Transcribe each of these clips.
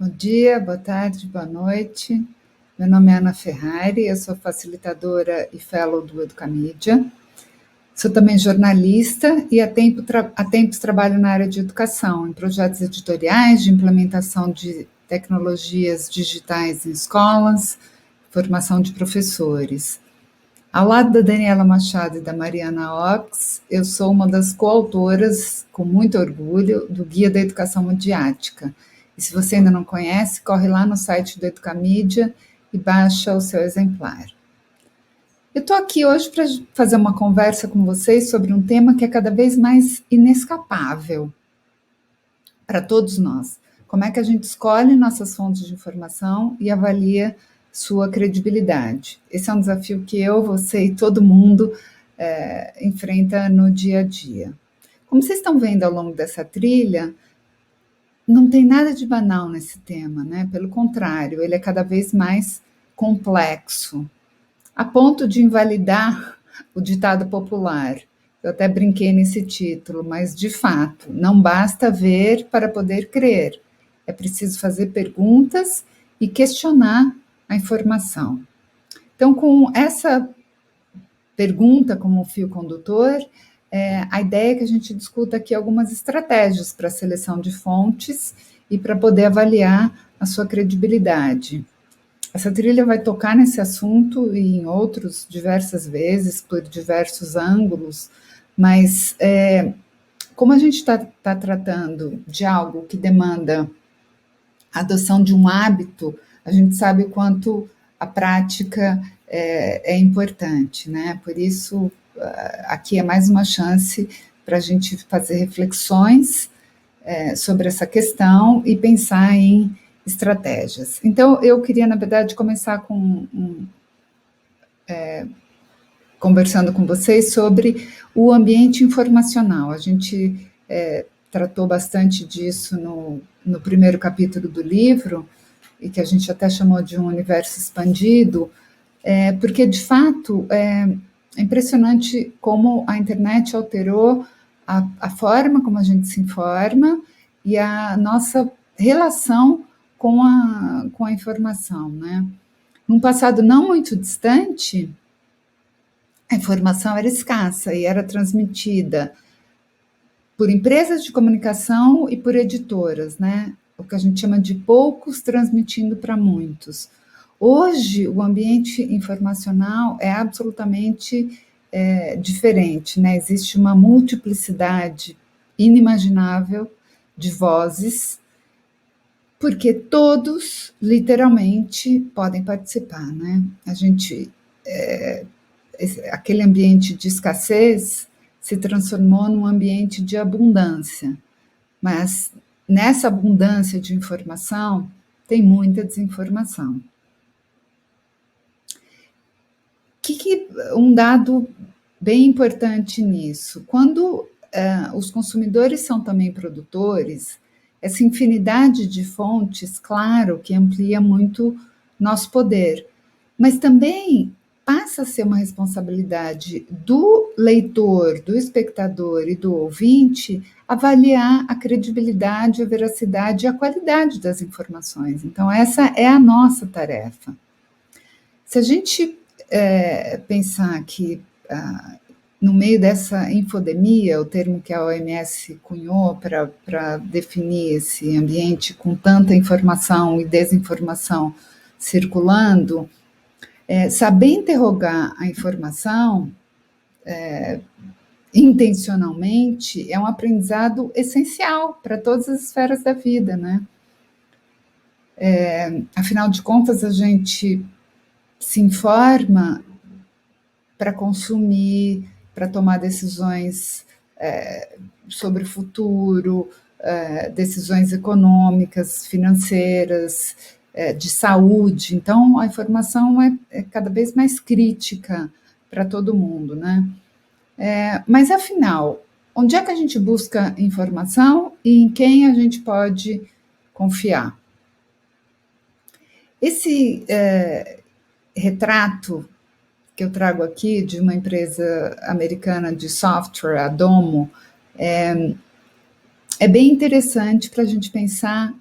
Bom dia, boa tarde, boa noite. Meu nome é Ana Ferrari, eu sou facilitadora e fellow do Educamídia. Sou também jornalista e há tempos trabalho na área de educação, em projetos editoriais de implementação de tecnologias digitais em escolas, formação de professores. Ao lado da Daniela Machado e da Mariana Ox, eu sou uma das coautoras, com muito orgulho, do Guia da Educação Midiática. E se você ainda não conhece, corre lá no site do Educamídia e baixa o seu exemplar. Eu estou aqui hoje para fazer uma conversa com vocês sobre um tema que é cada vez mais inescapável para todos nós. Como é que a gente escolhe nossas fontes de informação e avalia sua credibilidade? Esse é um desafio que eu, você e todo mundo enfrenta no dia a dia. Como vocês estão vendo ao longo dessa trilha, não tem nada de banal nesse tema, né? Pelo contrário, ele é cada vez mais complexo, a ponto de invalidar o ditado popular. Eu até brinquei nesse título, mas de fato, não basta ver para poder crer. É preciso fazer perguntas e questionar a informação. Então, com essa pergunta como fio condutor, a ideia é que a gente discuta aqui algumas estratégias para a seleção de fontes e para poder avaliar a sua credibilidade. Essa trilha vai tocar nesse assunto e em outros diversas vezes, por diversos ângulos, mas como a gente está tratando de algo que demanda a adoção de um hábito, a gente sabe o quanto a prática é importante, né? Por isso, aqui é mais uma chance para a gente fazer reflexões sobre essa questão e pensar em estratégias. Então, eu queria, na verdade, começar conversando com vocês sobre o ambiente informacional. A gente tratou bastante disso no primeiro capítulo do livro, e que a gente até chamou de um universo expandido, porque, de fato, é impressionante como a internet alterou a forma como a gente se informa e a nossa relação com a informação, né? Num passado não muito distante, a informação era escassa e era transmitida por empresas de comunicação e por editoras, né? O que a gente chama de poucos transmitindo para muitos. Hoje, o ambiente informacional é absolutamente diferente, né? Existe uma multiplicidade inimaginável de vozes, porque todos, literalmente, podem participar, né? A gente, aquele ambiente de escassez se transformou num ambiente de abundância, mas nessa abundância de informação tem muita desinformação. Um dado bem importante nisso, quando os consumidores são também produtores, essa infinidade de fontes, claro, que amplia muito nosso poder, mas também passa a ser uma responsabilidade do leitor, do espectador e do ouvinte avaliar a credibilidade, a veracidade e a qualidade das informações. Então, essa é a nossa tarefa. Se a gente pensar que no meio dessa infodemia, o termo que a OMS cunhou para definir esse ambiente com tanta informação e desinformação circulando, saber interrogar a informação intencionalmente é um aprendizado essencial para todas as esferas da vida, né? Afinal de contas, a gente se informa para consumir, para tomar decisões sobre o futuro, decisões econômicas, financeiras, de saúde. Então, a informação é cada vez mais crítica para todo mundo, né? Mas, afinal, onde é que a gente busca informação e em quem a gente pode confiar? Esse retrato que eu trago aqui de uma empresa americana de software, a Domo, é bem interessante para a gente pensar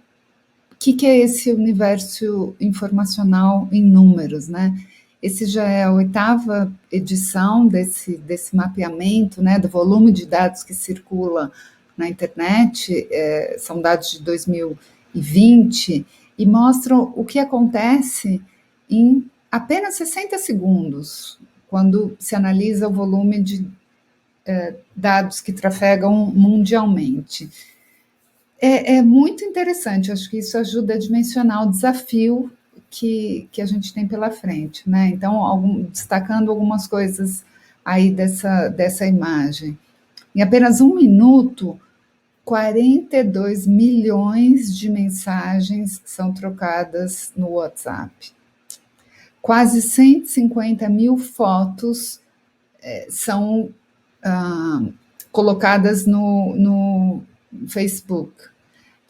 que é esse universo informacional em números, né? Esse já é a 8ª edição desse mapeamento, né, do volume de dados que circula na internet, são dados de 2020, e mostram o que acontece em apenas 60 segundos, quando se analisa o volume de dados que trafegam mundialmente. É muito interessante, acho que isso ajuda a dimensionar o desafio que a gente tem pela frente, né? Então, destacando algumas coisas aí dessa imagem. Em apenas 1 minuto, 42 milhões de mensagens são trocadas no WhatsApp. Quase 150 mil fotos são colocadas no Facebook.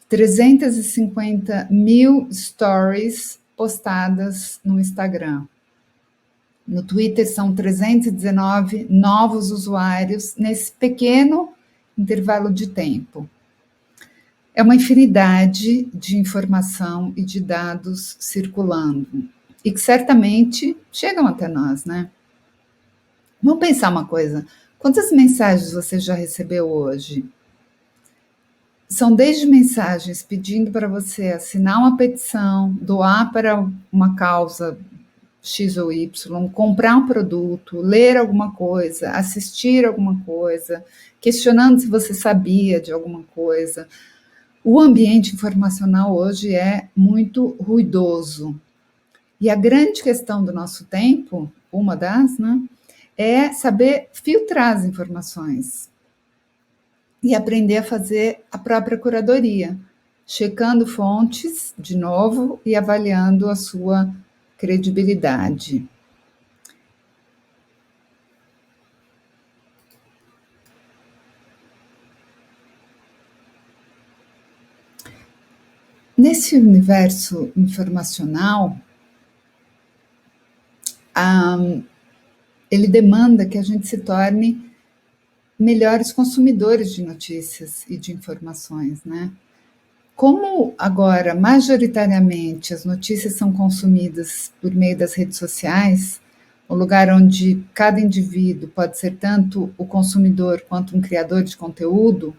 350 mil stories postadas no Instagram. No Twitter são 319 novos usuários nesse pequeno intervalo de tempo. É uma infinidade de informação e de dados circulando e que certamente chegam até nós, né? Vamos pensar uma coisa. Quantas mensagens você já recebeu hoje? São desde mensagens pedindo para você assinar uma petição, doar para uma causa X ou Y, comprar um produto, ler alguma coisa, assistir alguma coisa, questionando se você sabia de alguma coisa. O ambiente informacional hoje é muito ruidoso. E a grande questão do nosso tempo, uma das, né, é saber filtrar as informações e aprender a fazer a própria curadoria, checando fontes, de novo, e avaliando a sua credibilidade. Nesse universo informacional, ele demanda que a gente se torne melhores consumidores de notícias e de informações, né? Como agora, majoritariamente, as notícias são consumidas por meio das redes sociais, o lugar onde cada indivíduo pode ser tanto o consumidor quanto um criador de conteúdo,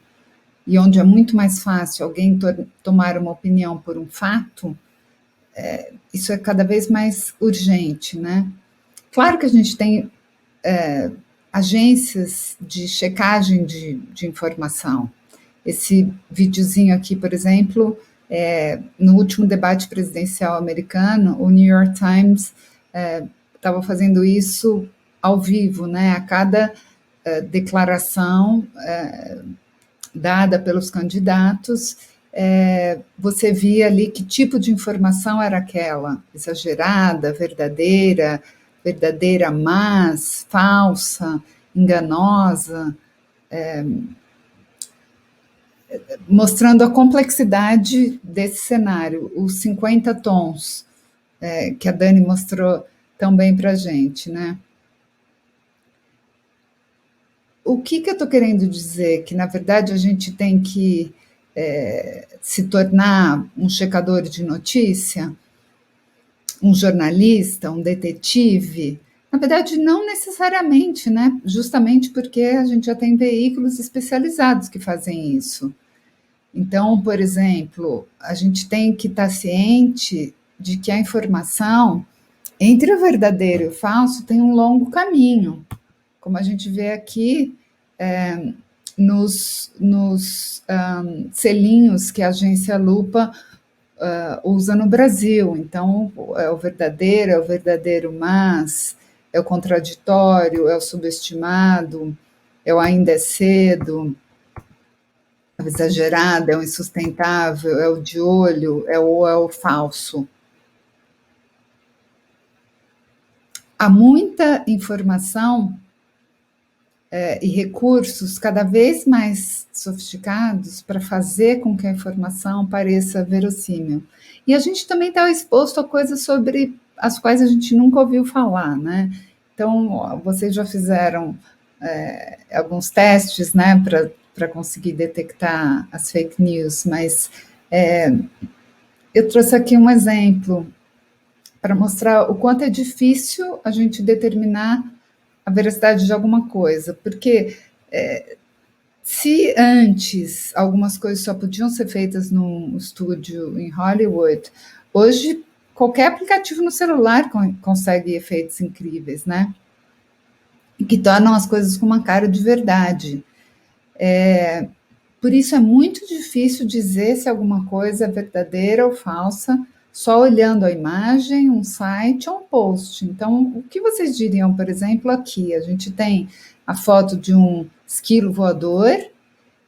e onde é muito mais fácil alguém tomar uma opinião por um fato, isso é cada vez mais urgente, né? Claro que a gente tem agências de checagem de informação. Esse videozinho aqui, por exemplo, no último debate presidencial americano, o New York Times estava fazendo isso ao vivo, né? A cada declaração dada pelos candidatos, você via ali que tipo de informação era aquela, exagerada, verdadeira, mas falsa, enganosa, mostrando a complexidade desse cenário, os 50 tons que a Dani mostrou tão bem para a gente, né? O que eu estou querendo dizer? Que, na verdade, a gente tem que se tornar um checador de notícia, um jornalista, um detetive? Na verdade, não necessariamente, né? Justamente porque a gente já tem veículos especializados que fazem isso. Então, por exemplo, a gente tem que estar ciente de que a informação, entre o verdadeiro e o falso, tem um longo caminho. Como a gente vê aqui nos selinhos que a agência Lupa usa no Brasil. Então, é o verdadeiro, mas, é o contraditório, é o subestimado, é o ainda é cedo, é o exagerado, é o insustentável, é o de olho, é o falso. Há muita informação e recursos cada vez mais sofisticados para fazer com que a informação pareça verossímil. E a gente também está exposto a coisas sobre as quais a gente nunca ouviu falar, né? Então, vocês já fizeram alguns testes, né, para conseguir detectar as fake news, mas Eu trouxe aqui um exemplo para mostrar o quanto é difícil a gente determinar a veracidade de alguma coisa, porque se antes algumas coisas só podiam ser feitas num estúdio em Hollywood, hoje qualquer aplicativo no celular consegue efeitos incríveis, né? E que tornam as coisas com uma cara de verdade. Por isso é muito difícil dizer se alguma coisa é verdadeira ou falsa só olhando a imagem, um site ou um post. Então, o que vocês diriam, por exemplo, aqui? A gente tem a foto de um esquilo voador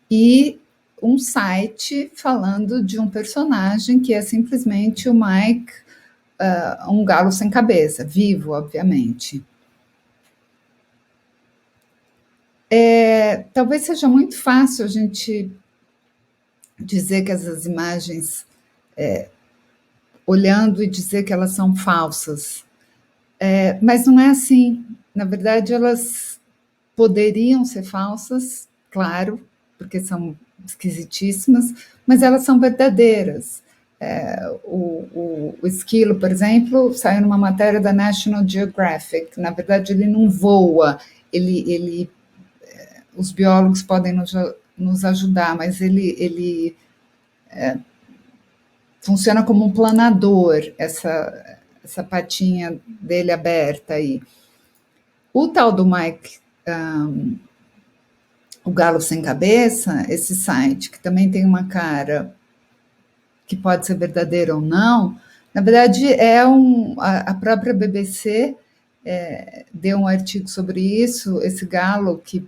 e um site falando de um personagem que é simplesmente o Mike, um galo sem cabeça, vivo, obviamente. Talvez seja muito fácil a gente dizer que essas imagens, olhando e dizer que elas são falsas, mas não é assim. Na verdade, elas poderiam ser falsas, claro, porque são esquisitíssimas, mas elas são verdadeiras. O esquilo, por exemplo, saiu numa matéria da National Geographic. Na verdade, ele não voa, os biólogos podem nos ajudar, mas ele funciona como um planador, essa patinha dele aberta aí. O tal do Mike, o Galo Sem Cabeça, esse site, que também tem uma cara que pode ser verdadeira ou não, na verdade a própria BBC deu um artigo sobre isso, esse galo que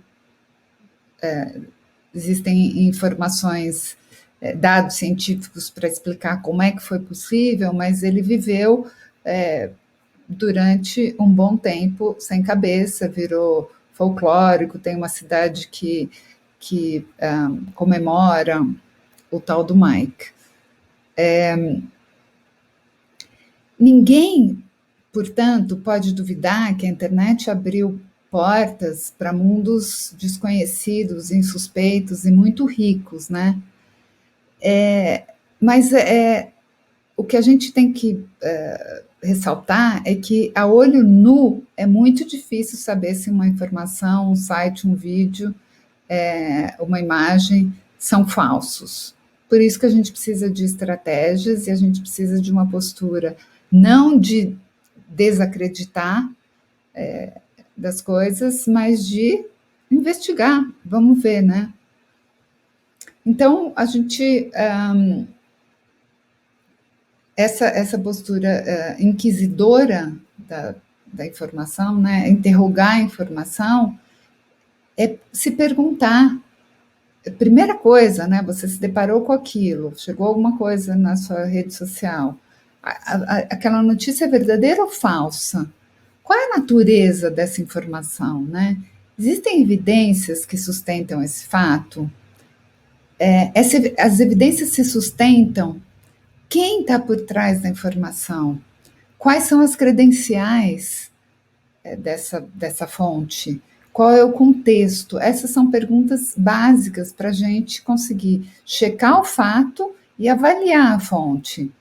existem informações, dados científicos para explicar como é que foi possível, mas ele viveu durante um bom tempo sem cabeça, virou folclórico, tem uma cidade que comemora o tal do Mike. Ninguém, portanto, pode duvidar que a internet abriu portas para mundos desconhecidos, insuspeitos e muito ricos, né? Mas o que a gente tem que ressaltar é que a olho nu é muito difícil saber se uma informação, um site, um vídeo, uma imagem são falsos. Por isso que a gente precisa de estratégias e a gente precisa de uma postura não de desacreditar das coisas, mas de investigar. Vamos ver, né? Então, a gente essa postura inquisidora da informação, né? Interrogar a informação, é se perguntar. Primeira coisa, né? Você se deparou com aquilo, chegou alguma coisa na sua rede social. Aquela notícia é verdadeira ou falsa? Qual é a natureza dessa informação, né? Existem evidências que sustentam esse fato? As evidências se sustentam. Quem está por trás da informação? Quais são as credenciais dessa fonte? Qual é o contexto? Essas são perguntas básicas para a gente conseguir checar o fato e avaliar a fonte.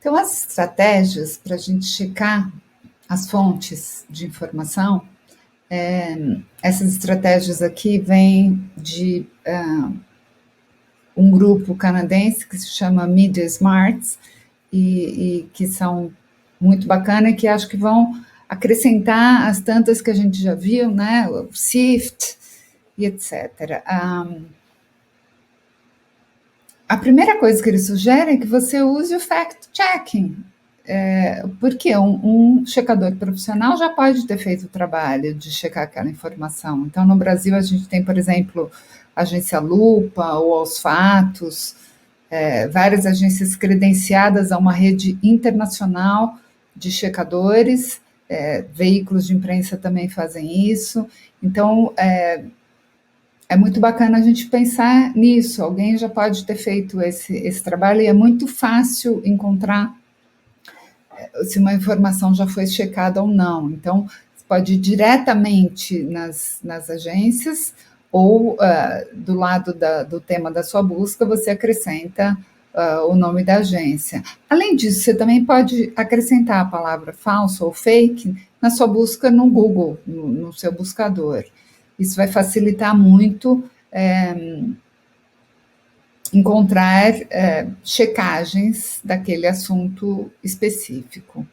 Então, as estratégias para a gente checar as fontes de informação, essas estratégias aqui vêm de um grupo canadense que se chama Media Smarts e que são muito bacana e que acho que vão acrescentar as tantas que a gente já viu, né? O SIFT e etc. A primeira coisa que eles sugerem é que você use o fact-checking, porque um checador profissional já pode ter feito o trabalho de checar aquela informação. Então, no Brasil, a gente tem, por exemplo, a agência Lupa ou Aos Fatos, várias agências credenciadas a uma rede internacional de checadores, veículos de imprensa também fazem isso. Então, é muito bacana a gente pensar nisso. Alguém já pode ter feito esse trabalho e é muito fácil encontrar se uma informação já foi checada ou não. Então, você pode ir diretamente nas agências ou do lado do tema da sua busca, você acrescenta o nome da agência. Além disso, você também pode acrescentar a palavra falso ou fake na sua busca no Google, no seu buscador. Isso vai facilitar muito encontrar checagens daquele assunto específico.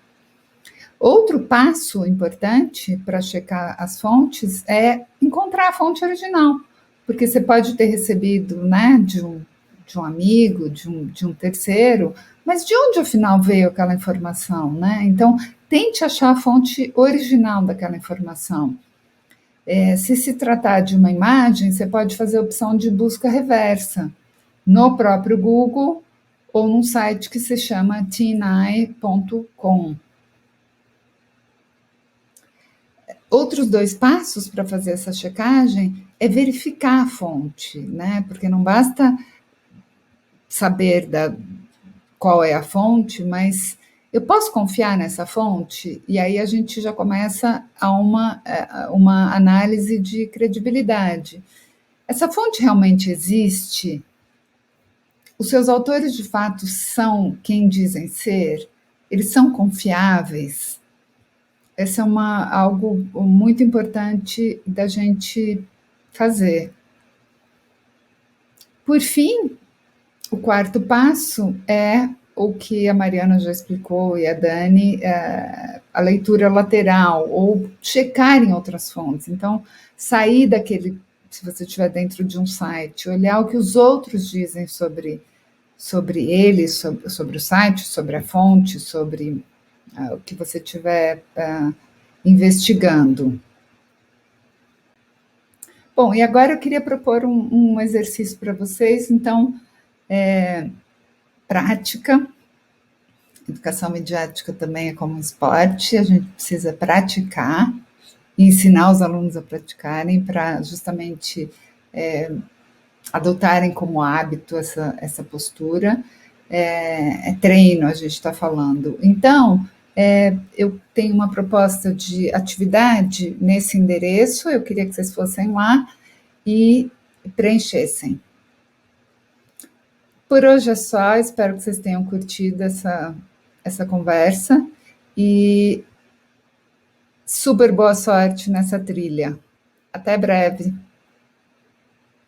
Outro passo importante para checar as fontes é encontrar a fonte original, porque você pode ter recebido, né, de um amigo, de um terceiro, mas de onde afinal veio aquela informação, né? Então, tente achar a fonte original daquela informação. Se tratar de uma imagem, você pode fazer a opção de busca reversa no próprio Google ou num site que se chama tinai.com. Outros dois passos para fazer essa checagem é verificar a fonte, né? Porque não basta saber qual é a fonte, mas eu posso confiar nessa fonte? E aí a gente já começa a uma análise de credibilidade. Essa fonte realmente existe? Os seus autores de fato são quem dizem ser? Eles são confiáveis? Essa é algo muito importante da gente fazer. Por fim, o quarto passo é o que a Mariana já explicou e a Dani, a leitura lateral, ou checar em outras fontes. Então, sair daquele, se você estiver dentro de um site, olhar o que os outros dizem sobre ele, sobre o site, sobre a fonte, sobre o que você estiver investigando. Bom, e agora eu queria propor um exercício para vocês, então, prática. Educação midiática também é como um esporte, a gente precisa praticar e ensinar os alunos a praticarem para justamente adotarem como hábito essa postura. É treino, a gente está falando. Então, eu tenho uma proposta de atividade nesse endereço, eu queria que vocês fossem lá e preenchessem. Por hoje é só, espero que vocês tenham curtido essa conversa e super boa sorte nessa trilha. Até breve.